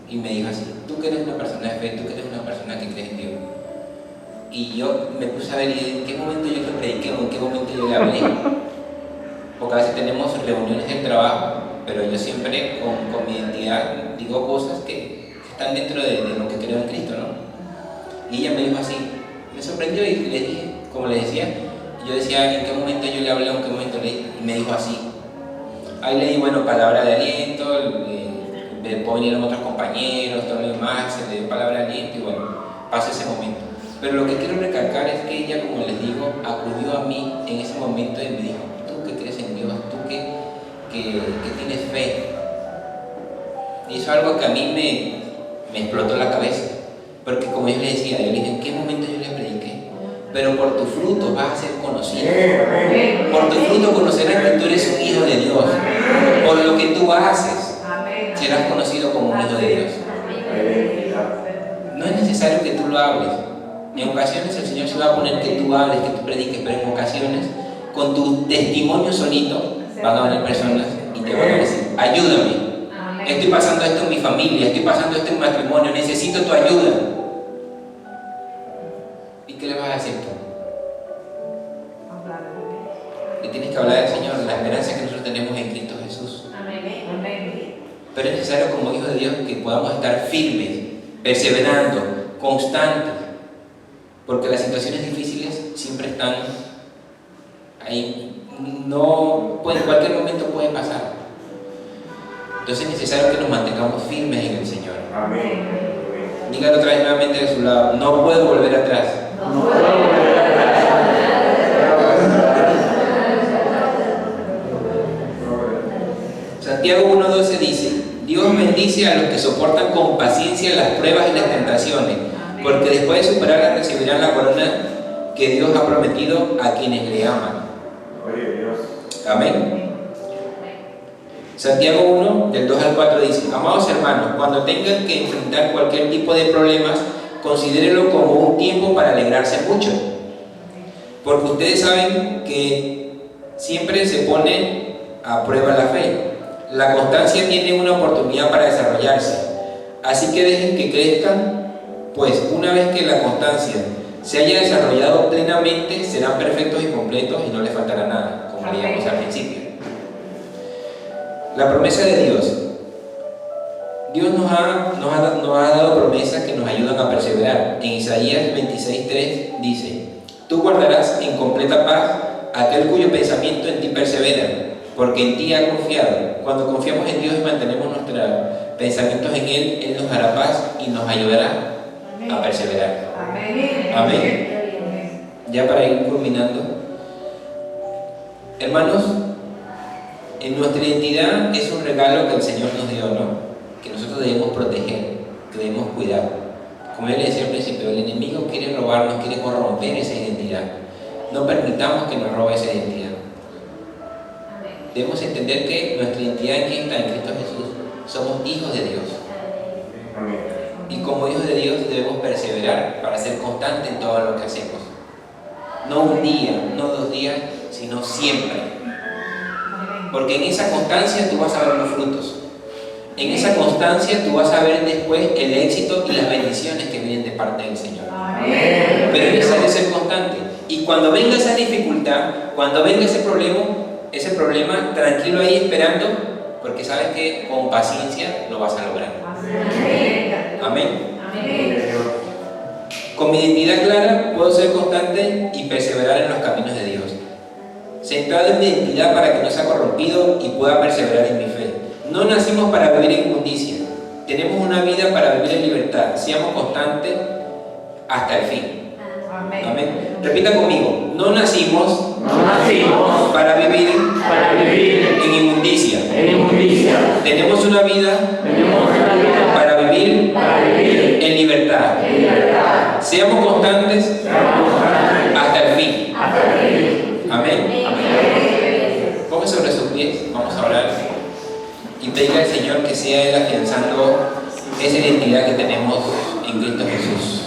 S1: Y me dijo así, tú que eres una persona de fe, tú que eres una persona que cree en Dios. Y yo me puse a ver, ¿en qué momento yo le prediqué o en qué momento yo le hablé? Porque a veces tenemos reuniones del trabajo, pero yo siempre con mi identidad digo cosas que están dentro de lo que creo en Cristo, ¿no? Y ella me dijo así, me sorprendió y le dije, como le decía, yo decía, ¿en qué momento yo le hablé o en qué momento le dije? Y me dijo así. Ahí le di, bueno, palabra de aliento, después vinieron otros compañeros, todo lo demás, se le dio palabra de aliento y bueno, pasó ese momento. Pero lo que quiero recalcar es que ella, como les digo, acudió a mí en ese momento y me dijo, tú que crees en Dios, tú que tienes fe. Y eso es algo que a mí me explotó la cabeza. Porque como yo le decía, yo le dije, ¿en qué momento yo le prediqué? Pero por tu fruto vas a ser conocido. Por tu fruto conocerán que tú eres un hijo de Dios. Por lo que tú haces, serás conocido como un hijo de Dios. No es necesario que tú lo hables. En ocasiones el Señor se va a poner que tú hables, que tú prediques, pero en ocasiones, con tu testimonio solito, van a venir personas y te van a decir, ayúdame. Estoy pasando esto en mi familia, estoy pasando esto en mi matrimonio, necesito tu ayuda. ¿Y qué le vas a decir tú? Le tienes que hablar al Señor, la esperanza que nosotros tenemos en Cristo Jesús. Pero es necesario como hijos de Dios que podamos estar firmes, perseverando, constantes, porque las situaciones difíciles siempre están ahí. No, en cualquier momento puede pasar. Entonces es necesario que nos mantengamos firmes en el Señor.
S3: Amén.
S1: Dígalo otra vez nuevamente de su lado. No puedo volver atrás.
S2: No puedo volver atrás.
S1: Santiago 1:12 dice: Dios bendice a los que soportan con paciencia las pruebas y las tentaciones, porque después de superarlas recibirán la corona que Dios ha prometido a quienes le aman. Amén. Santiago 1, del 2 al 4 dice: Amados hermanos, cuando tengan que enfrentar cualquier tipo de problemas, considérenlo como un tiempo para alegrarse mucho, porque ustedes saben que siempre se pone a prueba la fe. La constancia tiene una oportunidad para desarrollarse, así que dejen que crezcan, pues una vez que la constancia se haya desarrollado plenamente, serán perfectos y completos y no les faltará nada, como leíamos al principio. La promesa de Dios. Dios nos ha dado promesas que nos ayudan a perseverar. En Isaías 26:3 dice: Tú guardarás en completa paz aquel cuyo pensamiento en ti persevera, porque en ti ha confiado. Cuando confiamos en Dios y mantenemos nuestros pensamientos en Él nos dará paz y nos ayudará a perseverar. Amén. Ya para ir culminando, hermanos, en nuestra identidad es un regalo que el Señor nos dio, ¿no? Que nosotros debemos proteger, que debemos cuidar. Como yo le decía al principio, el enemigo quiere robarnos, quiere corromper esa identidad. No permitamos que nos robe esa identidad. Debemos entender que nuestra identidad aquí está en Cristo Jesús. Somos hijos de Dios. Y como hijos de Dios debemos perseverar para ser constantes en todo lo que hacemos. No un día, no 2 días, sino siempre. Porque en esa constancia tú vas a ver los frutos. En esa constancia tú vas a ver después el éxito y las bendiciones que vienen de parte del Señor. Pero es necesario ser constante. Y cuando venga esa dificultad, cuando venga ese problema, tranquilo ahí esperando, porque sabes que con paciencia lo vas a lograr. Amén. Con mi identidad clara puedo ser constante y perseverar en los caminos de Dios. Centrado en mi identidad para que no sea corrompido y pueda perseverar en mi fe. No nacimos para vivir en inmundicia. Tenemos una vida para vivir en libertad. Seamos constantes hasta el fin. Amén. Repita conmigo. No nacimos para vivir en inmundicia. Tenemos una vida para vivir en libertad. Seamos constantes hasta el fin. Amén. Póngase sobre sus pies. Vamos a orar y pedirle al Señor que sea Él afianzando esa identidad que tenemos en Cristo Jesús.